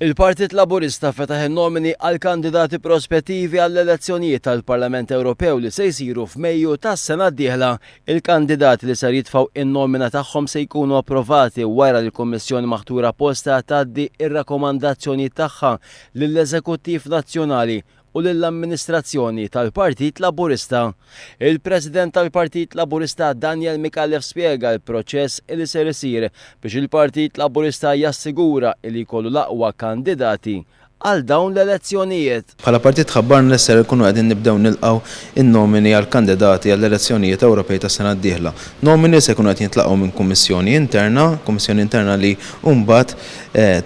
Il-Partit Laburista fetaħ in-nomini għal kandidati prospettivi għall-elezzjonijiet tal-Parlament Ewropew li se jsiru f'Mejju tas-sena d-dieħla. Il-kandidati li ser jitfgħu in-nomina tagħhom se jkunu approvati wara li l-Kummissjoni Maħtura Apposta tgħaddi ir-rakkomandazzjonijiet tagħha lill-Eżekuttiv Nazzjonali u lill-amministrazzjoni tal-Partit Laburista. Il-President tal-Partit Laburista Daniel Mikalev spjega l-proċess li ser isir biex il-Partit Laburista jassigura li jkollu l-aqwa kandidati għal dawn l-elezzjonijiet. Bħala partit ħabbarna l-esser ikunu għedin nibdew nilqaw in-nomini għal kandidati għall-elezzjonijiet Ewropej tas sena d-dieħla. Nomini se jkunu qed jintlaqgħu minn kummissjoni interna li mbagħad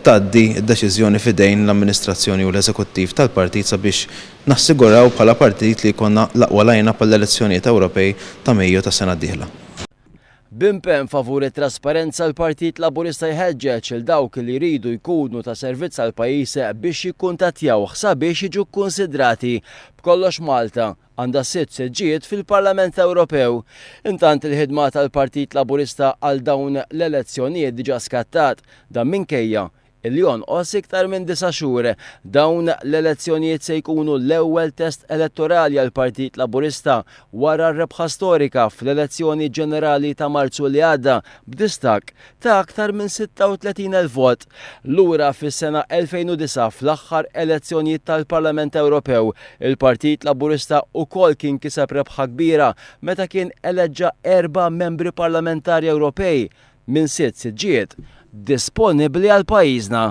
tgħaddi d-deċiżjoni f'idejn l-amministrazzjoni u l-eżekuttiv tal-partit sabiex nassiguraw bħala partit li jkollna l-aqwa lajna bħall-elezzjonijiet Ewropej ta' Mejju tas sena d-dieħla. B'impenn favur it-trasparenza l-Partit Laburista jħeġġeġ il dawk li jridu jkunu ta' servizz għal pajjiż biex jikkuntattjawh sabiex jiġu kkunsidrati. B'kollox Malta għandha 6 seġġiet fil-Parlament Ewropew. Intant il-ħidma tal-Partit Laburista għal dawn l-elezzjonijiet diġà skattat dan minkejja il-jonqos iktar minn 9 xhur. Dawn l-elezzjonijiet se jkunu l-ewwel test elettorali għal Partit Laburista wara r-rebħa storika fl-elezzjoni ġenerali ta' Marzu li għadda b'distak ta' aktar minn 36,000 vot. Lura fis-sena 2009 fl-aħħar elezzjonijiet tal-Parlament Ewropew, il-Partit Laburista wkoll kien kiseb rebħa kbira meta kien eleġġa 4 membri parlamentari Ewropej minn 6 siġġiet disponibbli għal pajjiżna.